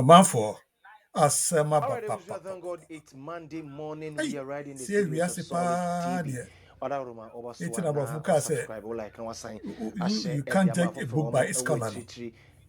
man for asema All right, papa. thank God it's Monday morning. We are riding the See, we series are of Solid TV. there. Other room over It's so about now or focus. subscribe or like and sign. I share You every can't amount judge a book by its cover.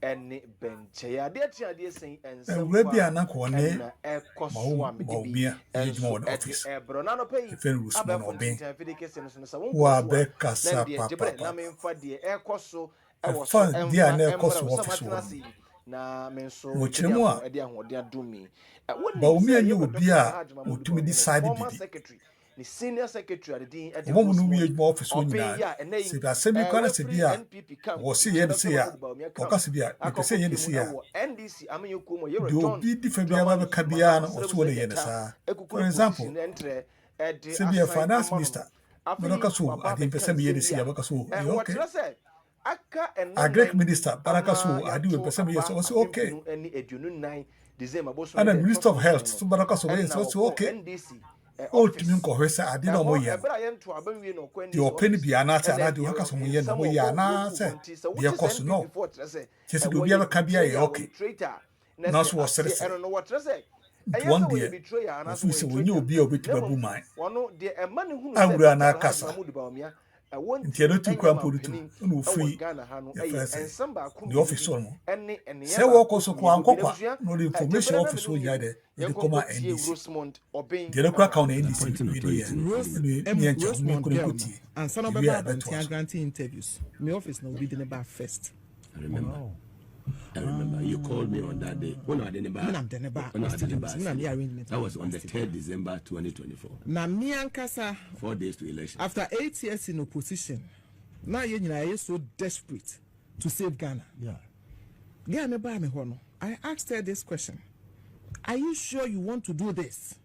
any bench. Yeah, dear saying and And some we'll be an far uncle and one Koswam Bawumia, and age more so in at the office. Bronano pay. If any Rosemond Abel Obeng, Fidicus and so one who are Koswa. Becca Then the Jebret papa. Namin for the air coso. I A was so fun dear near cost emperor some office atenasi. Na men so no Nigeria for chimua. Edia Hodia do me. When him Bawumia say knew you would be Dr. a Mahad Mahmoud ultimate Bawumia, decided former bibi. secretary, the senior secretary at the A woman who Rosemond made more office when you Obeng, know. yeah, and then Say that semi we quality free beer NPP camp, or see any Dr. say Mahmoud Bawumia or camp. Cassibia, if you say any see NDC, I mean you come here do John be different be Dramani about Cabian or so Mahama yenesa. For Ekukuru example, position enter at the say be a assign finance amano. minister. But Afi so I Waba didn't Bekan perceive me any see Sembia. about so What okay. I say? Aka and A Greek nine minister, ama Barakaso, I do a yato perceive yes, aba also okay. afimpinu any edunu 9 December boso And ne the de Minister of toso Health, no so Barakaso, and yes, now also ko okay. NDC Oh, to me, office I did no more yan. ebra yen to abanwie no ko The NDC open office be an answer, and and I then do Hakaso in Moyen, some no of yana, say, gu so the which is cost no. NPP for say Just to we be a cabia, okay. betrayer Now, na say so was I don't know what to say. to Yes, one we day, betrayer and was as we we say when you traitor. be a bit to Nemo babu mine. one the man who I said would an Dr. Alhaji akasa. Mahmoud Bawumia want Nti no me tu enya kwan podu tu mampenin no ɛwɔ free Ghana ha no your ɛyɛ friend say ensɛm baako the mmienu office bi on ɛne say ɛnea work baako also kwa mmienu bi nkokwa n'abusua no the information gyebere na office menu so ya mmienu de the yɛnkɔnkɔ coma tie NDC Rosemond Obeng the local account ɛwɔ NDC we dey Rosemond girl no and son of a better granting interviews my office no be the bar first. I remember. Wow. I remember you called me on that day. When I didn't buy. That was on the 3rd December 2024. Na me ankasa 4 days to election. After 8 years in opposition, now you are so desperate to save Ghana. Yeah. I asked her this question. Are you sure you want to do this?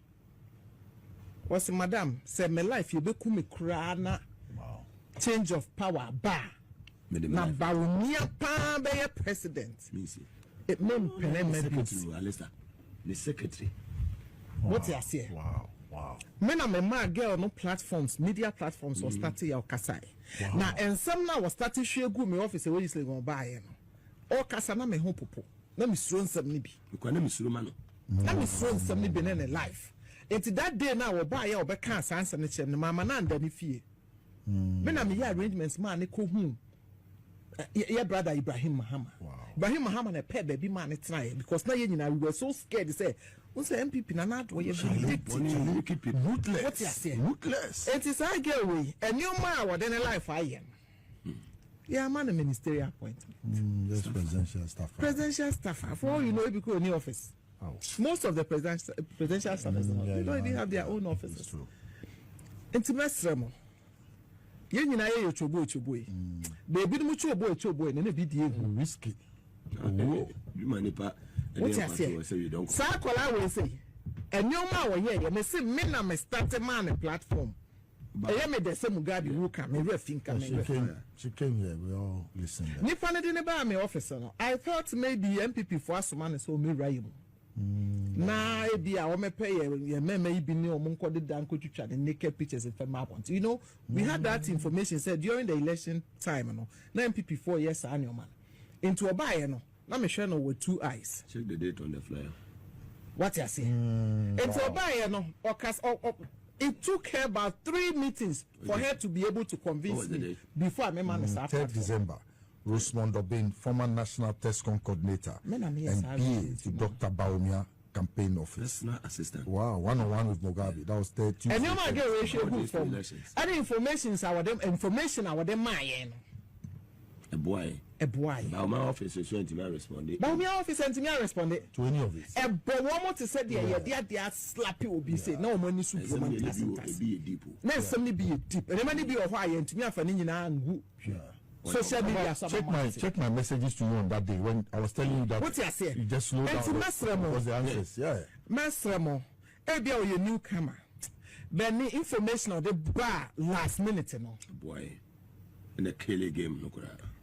Was madam said my life you be kumi krana. Wow. Change of power bar. Na Bawumia pa be president. It mean the secretary. What you say? Wow. Men are my girl no platforms, media platforms was starting your kasai. Now and some now was starting share go me office where you say go buy no. Or kasa na me home popo. Na me suro nsam ni bi. Because na me suro man. Na me suro nsam ni bi na life. Enti that day now we buy ya obeka asansa ne chem ne mama na nda ni fie. Me na me ya arrangements man ne ko hu. Yeah, brother Ibrahim Mahama. Wow. Ibrahim Mahama na pay baby man try because now we were so scared to say, "What's the MPP na not we keep it ruthless." What you say? Ruthless. It is I get away. A new man what in life I am. Yeah, man, a ministerial appointment. Yes, presidential staff. Presidential staff. For all you know, because in the office. Oh. Most of the presidential staff they don't even have their own offices. Intimate ye nyina ye chobo baby no chobo ne be die risky you manipa what you say you don't sa kola we say enyoma wo ye me say me na me start man platform e me de say Mugabe who can me refinka me she came here we all listened ni fane de ne ba me office no I thought maybe MPP for asoma so me rayi na ebi a o me pay ye meme ibi ni o monko de dan ko twitwa the naked pictures in my account. You know, we had that information said during the election time no na MPP 4 years annual man into obaye no na me hwe no with 2 eyes. Check the date on the flyer. What you say? Into obaye no it took her about 3 meetings for her to be able to convince me before I remember 3rd December. Rosemond Obeng, former National TESCOM coordinator, and PA to Dr. Bawumia campaign office. That's not assistant. Wow, 1-on-1 with Mugabe. That was 32. And you might get ratio good from any information our them my a boy. Bawumia office is going to me respond. Bawumia office and to me respond to any of it. A Bawumia to say they are slappy will be said no money soup. Let somebody be a deep and money be a why and to me for and social media. Check my messages to you on that day when I was telling you that. What you say? You just slow down. Was the answers? Yeah. Masremo, maybe your newcomer. But the information of the bar last minute, no boy. In a Kelly game, no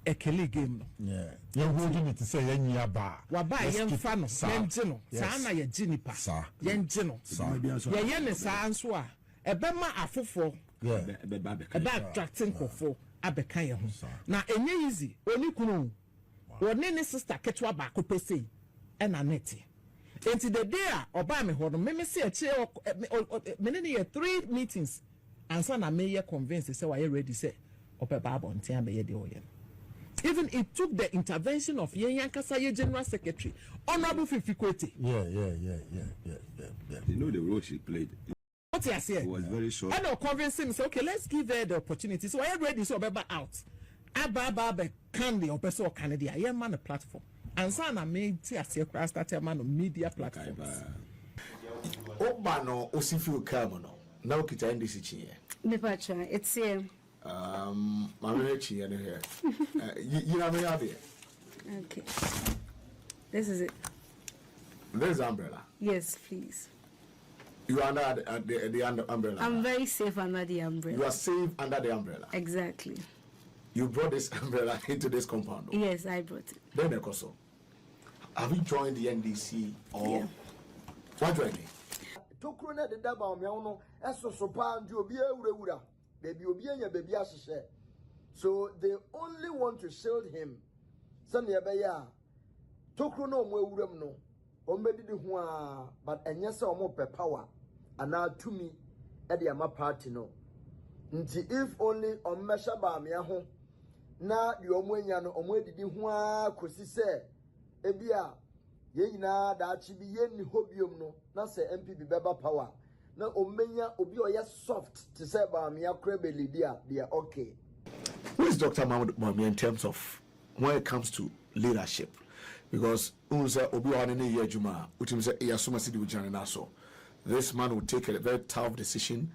a Kelly game, no. Yeah. You're holding it to say any bar. What by young fan, San Gino, Sana, your Jinipa, Yan Gino, Yan is answer. A bema a fufu, a bad tracting for. Abekaya ho na enye easy oni kunu oni ne sister ketwa ba ko pese e na neti Until the day Obama hold me say a chair many 3 meetings and son I may convinced say why you ready say Opa Baba on Tiambe the Oyen. Even it took the intervention of Yankasaye General Secretary, Honorable Fifikwete. Yeah. You know the role she played. What I say? It was very short. I know convincing say okay, let's give her the opportunity. So I ready so Obaba out. Ababa candy or person Canada. I am on a platform. And so I made a started man on media platforms. Obano Osifu Kamono. Now kita indi sichi. Mepacha, it's here. Mamachi and here. You have me idea. Okay. This is it. There's umbrella. Yes, please. You are under the umbrella. I'm very safe under the umbrella. You are safe under the umbrella. Exactly. You brought this umbrella into this compound. Yes, I brought it. Then Ekoso. Have you joined the NDC or what joining? Tokrona de Dr Bawumia no eso sopa ndi obi ewurawura baby obi anya baby ahihye. So they only want to shield him. Sane ebeya Tokrona omo ewuram no ombedidi ho a but enye se omo pe power ana tumi e de ama party no. Nti if only ommesha Bawumia ho na de omo anya no omo edidi ho a kosi se ebia ye nyina da achi bi ye ni hobiom no na se MPB beba power na omenya obi oya soft to say Bawumia krebeli dia they are okay. Who is Dr. Bawumia in terms of when it comes to leadership? Because unse obi wa ne ye adwuma utim say e asoma sidi ujane na so. This man will take a very tough decision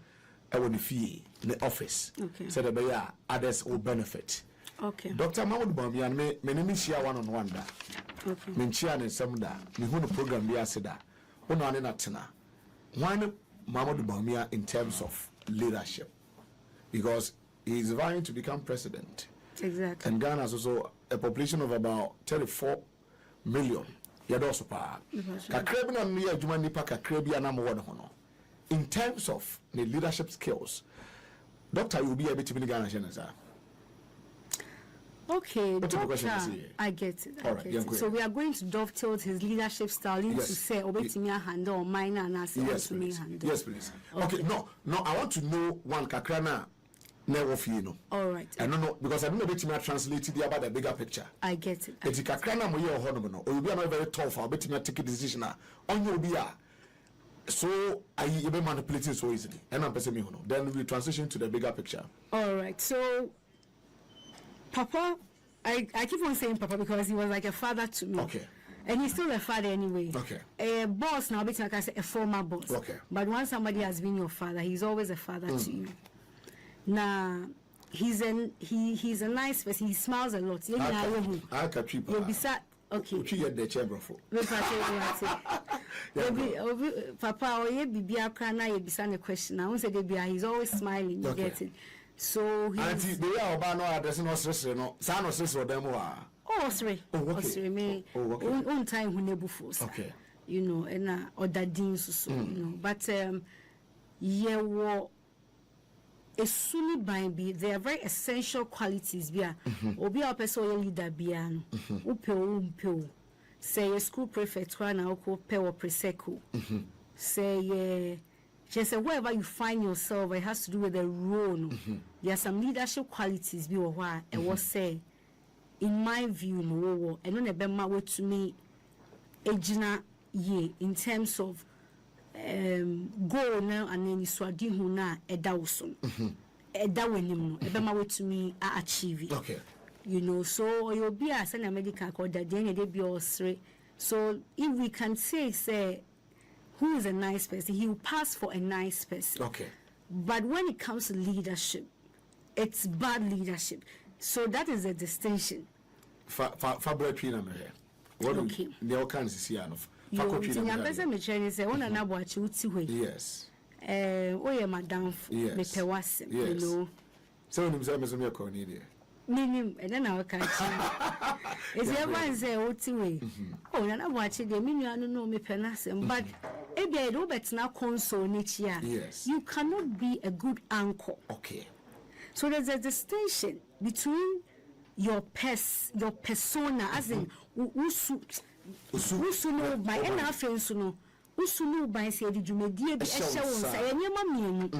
when he in the office. Okay. So that others will benefit. Okay. Dr. Bawumia me name share one on one da. Okay. Menchia ne semda me hu no program bi aseda. Ono ane na tena. One Bawumia in terms of leadership because he is vying to become president. Exactly. And Ghana has also a population of about 34 million. Yadoso pa. Kakrebi na niya juma nipa kakrebi anamo wano hono. In terms of the leadership skills, Doctor will be able to be Ghana Shenza. Okay, What type of Doctor, question is he? I get it. All right, yeah, go So ahead. we are going to dovetail his leadership style into Yes. say Obetimia handle or minor and as Yes, please. handle. Yes, please. Okay, no, I want to know one kakrana never you know. All right. I don't know because I don't know which me translate it about the bigger picture. I get it. Eti kakrana mo ye ohono no. Or you be not very tough. I'll bet me take a decision on you be so I you be manipulating so easily. And I'm person me hono. Then we transition to the bigger picture. All right. So, Papa, I keep on saying Papa because he was like a father to me. Okay. And he's still a father anyway. Okay. A boss now, like I say, a former boss. Okay. But once somebody has been your father, he's always a father to you. Now, he's a nice person. He smiles a lot. I can treat You'll be sad. Okay. Uchi ye de chamber for. Papa, or ye be a crana, ye be a question. I won't say he's always smiling. You get it. So he's. Auntie, they are about no addressing no stress, no. Son or sister, them are. Oh, sorry. Okay. Me. Okay. On time who never force. Okay. You know, and other things so, you know. But yeah, what a sunny be they are very essential qualities. Be obi a person leader be upe say a school prefect one or pe or presecco. Say just wherever you find yourself, it has to do with the role. There are some leadership qualities be or why and what say. In my view, no, and on a bema way to me, ejina ye in terms of goal now and then swadi huna edawson. Edawenim, a bema way to me achieve it. Okay. You know, so you'll be as an American called that then they be all three. So if we can say who is a nice person, he will pass for a nice person. Okay. But when it comes to leadership, it's bad leadership. So that is a distinction. Fabulous trina me. What Okay. The all kinds of see of. Yes. Oh yeah, madam. Yes. Me pewase. Yes. You know. So when you say me Cornelia. Minim, and then I'll catch you. Is everyone say oti way? Oh, and I watch it. The minu anu no me penasem, but ebe Robert na console nichia. Yes. You cannot be a good uncle. Okay. So there's a distinction between your persona, as in usunu by and after suno usunu by say the jumedie bi ehye won say nyema mienu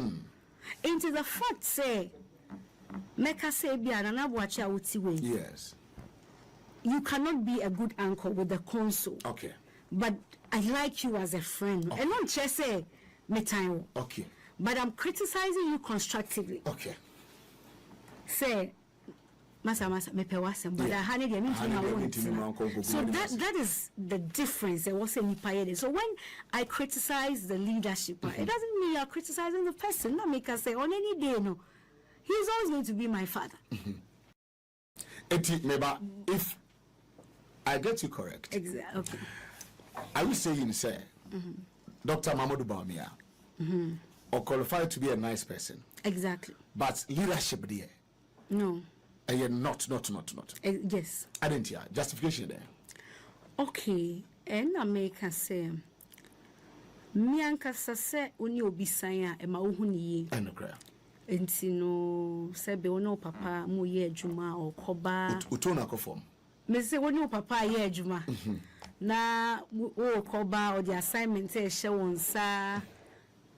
into the fact say meka say bia na boachi a wuti we. Yes. You cannot be a good uncle with the console. Okay. But I like you as a friend. Okay. And not just say me time. Okay. But I'm criticizing you constructively. Okay. Say Masa me pewasem, but I had it. So that is the difference. There was a so when I criticize the leadership, it doesn't mean you're criticizing the person. No, make us say on any day, no. He's always going to be my father. If I get you correct, exactly. Okay. Are you saying, say, Dr. Bawumia, or qualified to be a nice person? Exactly. But leadership there? No. Not. Yes. I didn't hear. Justification there. Okay. And I make us say, Mianka sase uni obisanya ema uhuni. I know, cry. Entino sebe ono papa mu ye juma or koba. Utona kofom. Me say ono papa ye juma. Na o koba or the assignment e she wonsa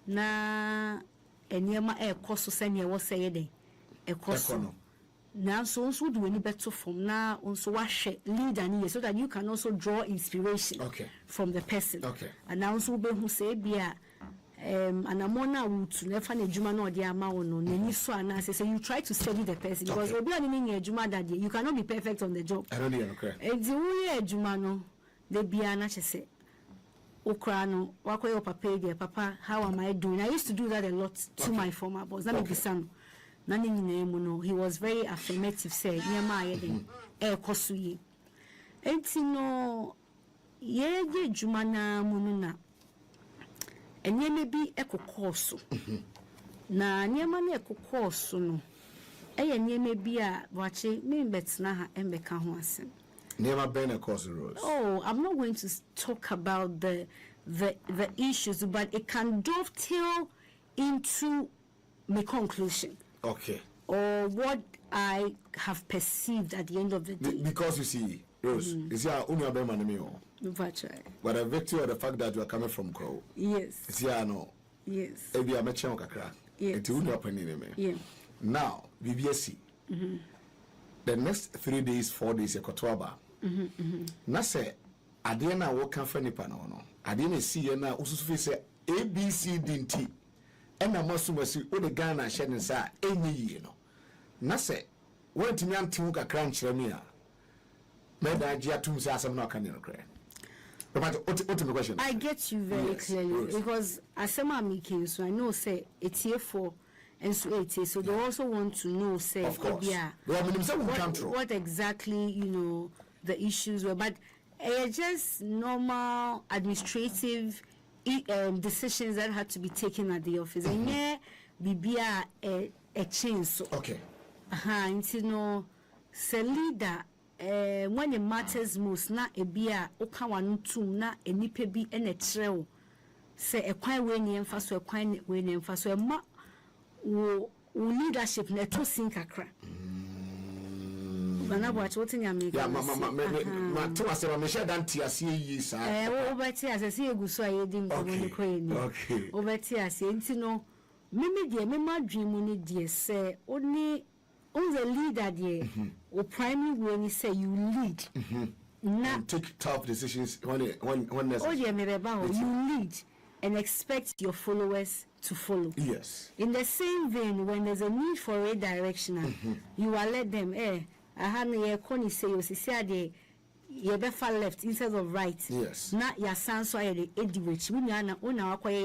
na enyema e koso sene wo say den. E koso. Now, so also do any better from now on so wash leader so that you can also draw inspiration from the person. Okay. And now so be who say bia and amona would to never ne juma no dia ma no ni so anase so you try to study the person because obi ani ni juma that day you cannot be perfect on the job. I don't know, okay. And the way juma no de bia na chese okra no wakoye papa dia papa how am I doing? I used to do that a lot to my former boss. That be son. He was very affirmative, say, Yama kosuye. Entino ye jumana mununa. And ye may be eco corso. Na nyamane eco corso no. And ye may be a watching me betsnaha and becahuasen. Never been a course rules. Oh, I'm not going to talk about the issues, but it can dovetail into my conclusion. Okay. Or what I have perceived at the end of the day. Because you see, Rose, is here only a better me. But a victim of the fact that you are coming from Crow. Yes. It's here no. Yes. If you are making a crack, it will not happen in me. Yeah. Now, VBSC. The next 3 days, 4 days, a Kotwaba. Nase, I didn't work on Fanny Panono. I didn't see you now. Usufi say ABCDT. And I must see all the Ghana shedding sa any year. Na say, when to me antimuka crunch remia. Made I jatum says I'm not can cry. But ultimate question. I get you very clearly because as I'm making so I know say it's here for and so it is. So they also want to know say what exactly the issues were, but just normal administrative decisions that had to be taken at the office. And yeah, bibia a change. So okay. Se leader when it matters most na ebia okawanu tum na enipa bi ene treo se ekwan we ni emfa so ekwan we ni emfa so ma wo leadership na to sinkakra. Yeah, ma to asema me share dan tiase yi sa. Obeti asese eguso ayedi mkomo ko eni. Okay. Obeti ase ntino mimi de me madwin mu ni de se oni on the leader there or primary when you say you lead and take tough decisions when necessary. You lead and expect your followers to follow. Yes. In the same vein, when there's a need for a direction, you will let them I had a conny say you better left instead of right. Yes. Not your son so I the which we are on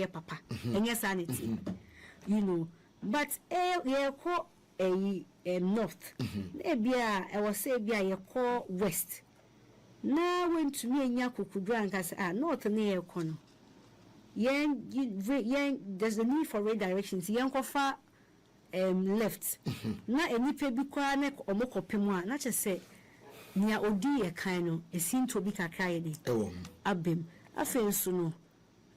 papa and your sanity. But north. Ebia I was say bia ye call west. Now went to me and Yakukudra and say north near kono. Yen there's a need for redirections. Yen kofa left. Na enipe bi kwa na omokopemu na che say nia odi ye kan no esinto bi kakra ye de. Abem. Afenso no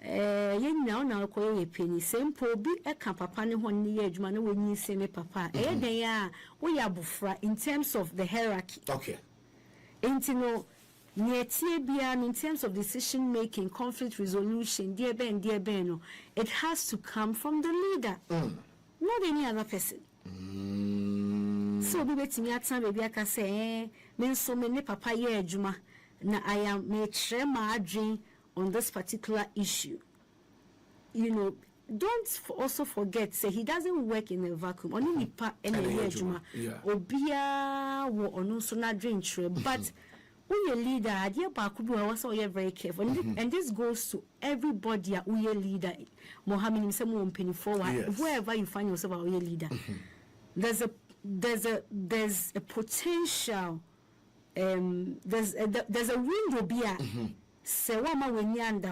yen na koye penny simple bi eka papa ne ho ne ye adwuma na wonyi se me papa den ya wo ya bufra in terms of the hierarchy. Okay. Intino in terms of decision making, conflict resolution, dear Ben, no, it has to come from the leader, not any other person. So we wait me at time baby I can say men so many papa ye juma na I am make sure my dream on this particular issue. You know, don't also forget say he doesn't work in a vacuum. Only nipa any ye juma. Obia wo onu so na dream but when you leader, idea ba could be also very careful. And this goes to everybody who you leader. Mohammed someone penny forward wherever you find yourself a leader. There's a potential there's a window here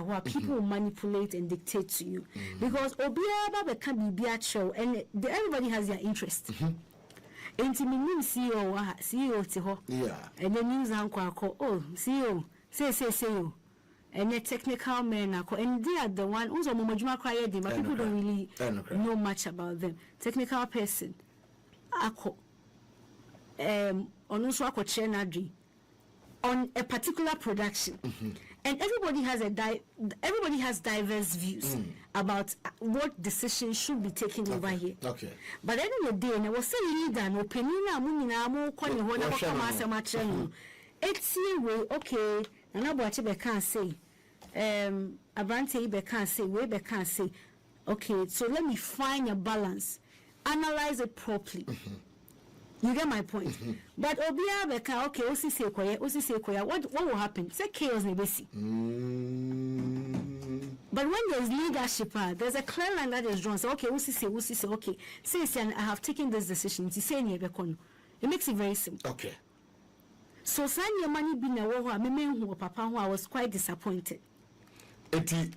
where people will manipulate and dictate to you because obia can be show and everybody has their interest. Intimate CEO and the news anchor CEO say and the technical men and they are the one who's a momajuma cry but people don't really know much about them. Technical person on a particular production, and everybody has diverse views about what decisions should be taken over here. Okay. But at the end of the day, I was saying leader no opinion it's way okay. And about you can't say Abrante can't say we can't say okay. So let me find a balance. Analyze it properly. You get my point. But obia beka okay, osi say koya. What will happen? Say chaos nebesi. But when there's leadership, there's a clear line that is drawn. So okay, osi say okay. Say I have taken this decision. It makes it very simple. Okay. So sanya money be na wo ha me papa who I was quite disappointed. Eti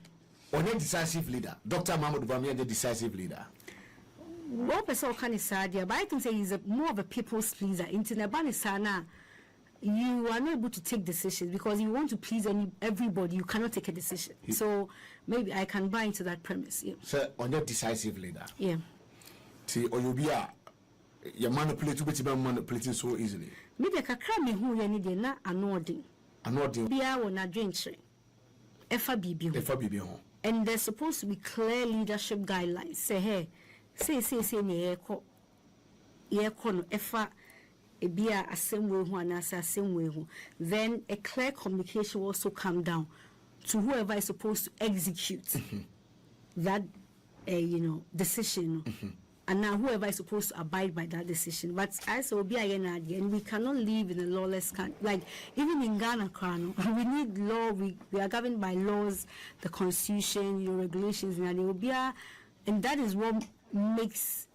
onye decisive leader. Dr. Mahmoud Bawumia the decisive leader. One person can say, but I can say he's more of a people's pleaser. Sana, you are not able to take decisions because you want to please everybody. You cannot take a decision. So maybe I can buy into that premise. Yeah. So on your decisive leader. Yeah. See, or you be you manipulating so easily. Maybe I can cram me who you need na anoding. Anoding. Be I will not drink. FBB. And there's supposed to be clear leadership guidelines. Say hey. Say ne yeko no efa ebia assemble who and assemble who then a clear communication will also come down to whoever is supposed to execute that decision and now whoever is supposed to abide by that decision. But as Obi and we cannot live in a lawless country. Like even in Ghana, we need law. We are governed by laws, the constitution, regulations, and that is what makes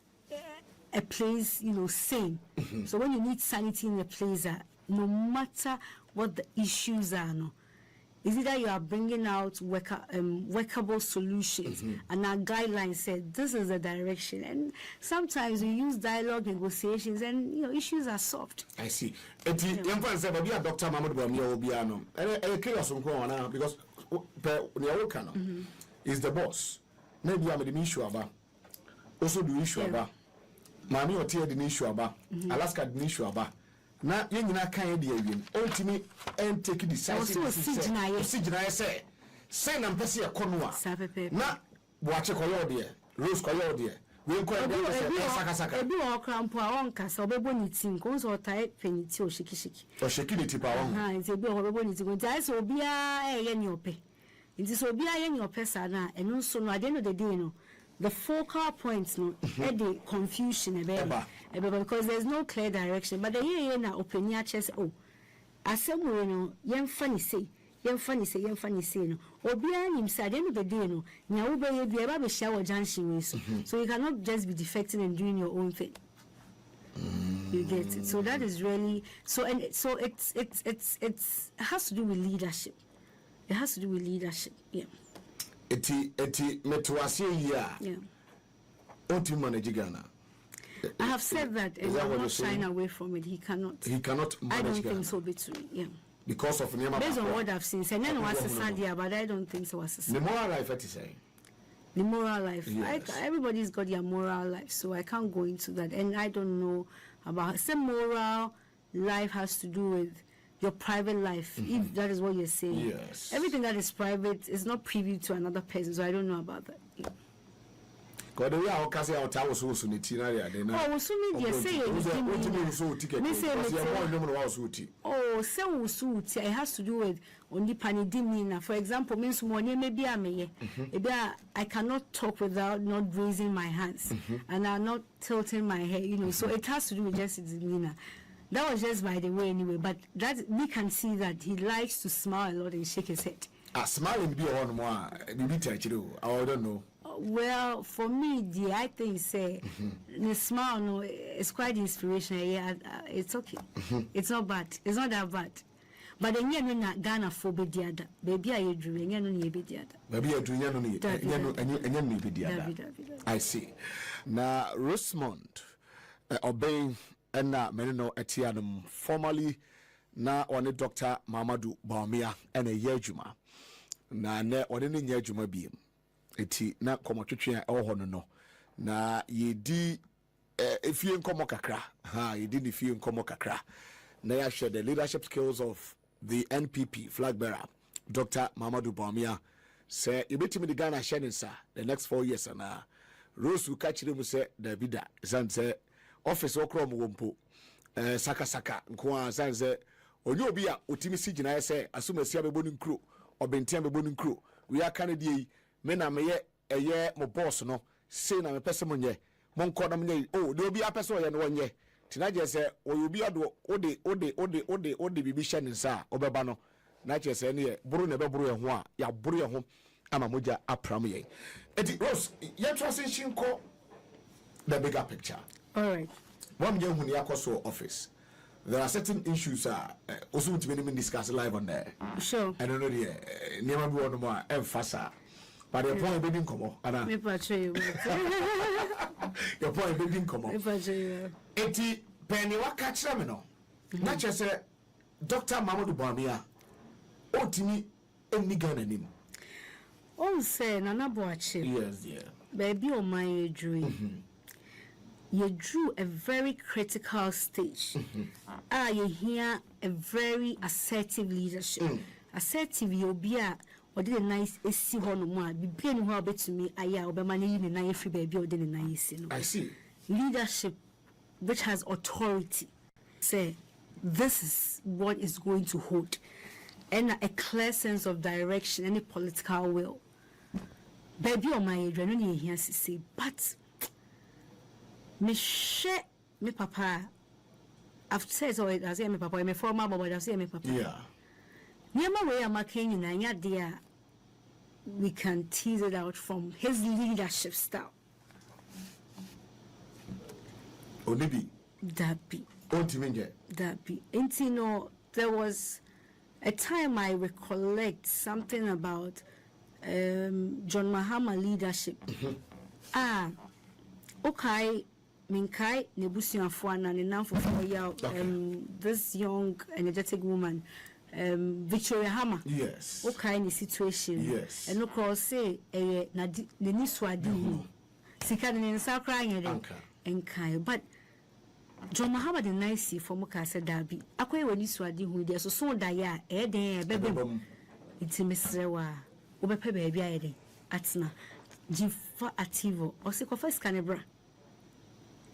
a place, sane. So when you need sanity in a place, no matter what the issues are, is either you are bringing out workable solutions, and our guidelines said this is the direction. And sometimes we use dialogue, negotiations, and issues are solved. I see. Dr. Mahmoud Bawumia because is the boss. Maybe I'm the issue about. Also the issue about Mami Otia the issue about Alaska the issue about na yenyina kan de awien ultimate and take decisive say na mpese e kono a na boache koyo de Rose koyo de we ko saka ebi o krampo a onka so obebo ni tin ko so tai peniti o shiki ni tipa won nti ebi o obebo ni tin ko dai so bia ye ni ope nti so bia ye ni ope sa na enu so no ade no de dey no the focal points the confusion because there's no clear direction. But the year na opinion chess assemble yen funny say no obia nim say the end of the day no nya wo be bia ba be shower junction so you cannot just be defecting and doing your own thing. You get it. So that is really it has to do with leadership. It has to do with leadership. Yeah. Eti metwase here. Yeah. Oti manage Ghana. I have said that and I will not shine away from it. He cannot manage I don't Ghana. think so between. Yeah. Because of Nema. Based on what I've seen. And then was Sadia, but I don't think so was the moral life what is saying. The moral life. Yes. Everybody's got their moral life, so I can't go into that. And I don't know about some moral life has to do with your private life, if that is what you're saying. Yes. Everything that is private is not privy to another person, so I don't know about that. God, we are okay. Our tower was also in the area. Oh, so me dear say oh, so suit. It has to do with only panidimina. For example, means money maybe I cannot talk without not raising my hands and I'm not tilting my head, you know. So it has to do with just demeanor. That was just by the way anyway, but that we can see that he likes to smile a lot and shake his head. Smiling be on more. I don't know. Well, for me, I think say the smile no, it's quite inspirational. Yeah, it's okay. It's not bad. It's not that bad. But then you know Ghana for baby, baby are you doing? You know you be the other. I see. Now Rosemond Obeng and na menino etianum formerly na one Dr Mamadu Bawumia and a yejuma na ne one ne yejuma biem eti na komotwetwe ewo no na yedi efie nkomo kakra yedi ne fie nkomo kakra na ya share the leadership skills of the NPP flag bearer Dr Mamadu Bawumia say yebetimi the Ghana sheninsa the next 4 years and Rose will catch them say Davida say office okro mo wompo saka nko san say onye obi a otimi si gina say asumasi abebonu nkro obentia abebonu nkro we are Canadian me na meye mo boss no say na me pese mo nye mo nko na me oh de obi apese o ye no nye tina je say obi ado ode bibi hye nsa obeba no na che say ne buru na be buru ye ho a ya buru ye ho ama moja apram ye eti Rose ye transition ko the bigger picture. All right. One young when you office, there are certain issues also to be discussed live on there. Sure. I don't know the never be one more faster. But your point be come on. Me patch you. Your point be come on. Me patch you. Eti penny wa catch them no. Not just Dr. Mamadu Bawumia. Otimi eni Ghana nim. Oh say nana boache. Yes, yeah. Baby o my dream. You drew a very critical stage. You hear a very assertive leadership. Assertive, you'll be a or did a nice AC one be paying her bit to me. I will be managing a nice free baby or didn't nice. I see. Leadership which has authority. Say, this is what is going to hold. And a clear sense of direction, any political will. Baby on my age, I don't hear say, but. Me share me papa. I've said so. I say me papa. Me former but I say me papa. Yeah. Nyama way I'm making in anya there. We can tease it out from his leadership style. Onibi. That be. Ontiminje. That be. And you know, there was a time I recollect something about John Mahama leadership. Okay. Minkai Nebusianfo and enough for this young energetic woman, Victoria Hammer. Yes. What kind of situation? Yes. And look, I'll say, the Niswadi, Sikan and Sakra and Kai. But John Mahama the nice for Mokasa Darby. Akwe when Niswadi who there's so dia, baby. It's a Mr. Obepe baby, Atsna, Jifa Ativo, or Sikofas Canebra.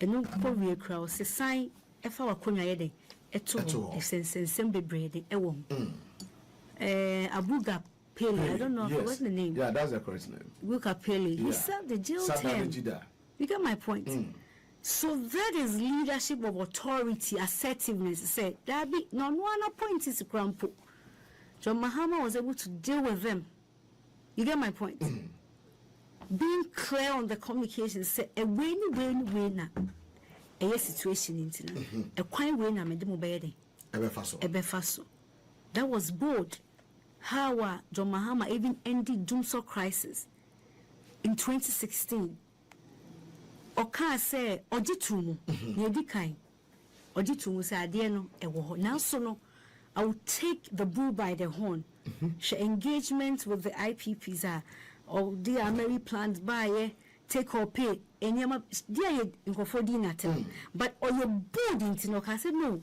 And no poor crowd, say sign if our conya yede, eto, sensem bebrede, ewom. Abuga Pele, I don't know what's the name. Yeah, that's the correct name. Abuga Pele, he served the jail term. You get my point. So that is leadership of authority, assertiveness. Say that be no one appointed to Grandpa. John Mahama was able to deal with them. You get my point. Being clear on the communication, say a winner, a situation in a quiet winner, Madame Obede, Ebefaso. That was bold. How John Mahama even ended Doomsday crisis in 2016. Oka say, Ojitumu, Yedikai, Ojitumu say, Adiano, Ewo. Now, so no, I will take the bull by the horn. She engagement with the IPPs are. Or they are very planned by take or pay and yama dear in for dinner. But or your board in Tinoka said no.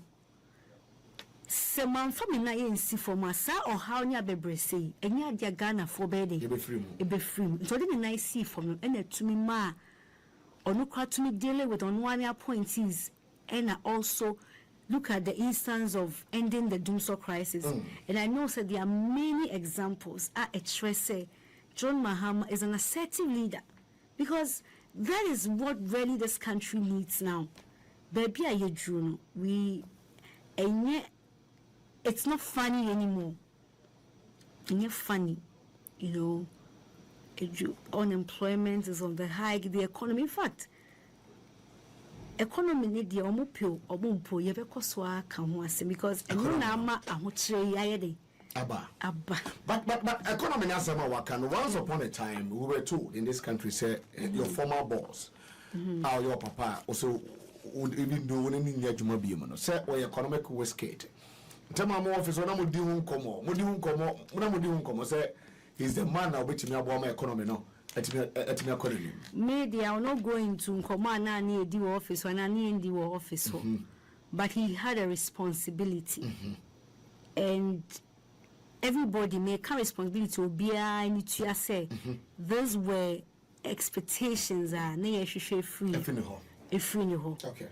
Seman for me na yen si for masa or how nya bebre say enya dia Ghana for bede e be free so the nice see for me and to me ma onu kwa to me dealing with on one appointees and also look at the instance of ending the Doomsday crisis and I know that there are many examples at a say John Mahama is an assertive leader because that is what really this country needs now. Baby aye Juno we it's not funny anymore. It's not funny, you know. Unemployment is on the high. The economy, in fact, economy need the omupio omumpo yebe koswa kanwase because enuna ahotre yayede. Abba. But economy nasema wakan. Once upon a time, we were told in this country, say your former boss, or your papa, also even though we need your juma be mono, say or economic was skate. Tell my office when I'm with you say he's the man now which me about my economy no at me economy. Maybe I'm not going to command any the office when I need the office but he had a responsibility and everybody make a responsibility to be any to say those were expectations are near free. If in the hall. If in the hall. Okay.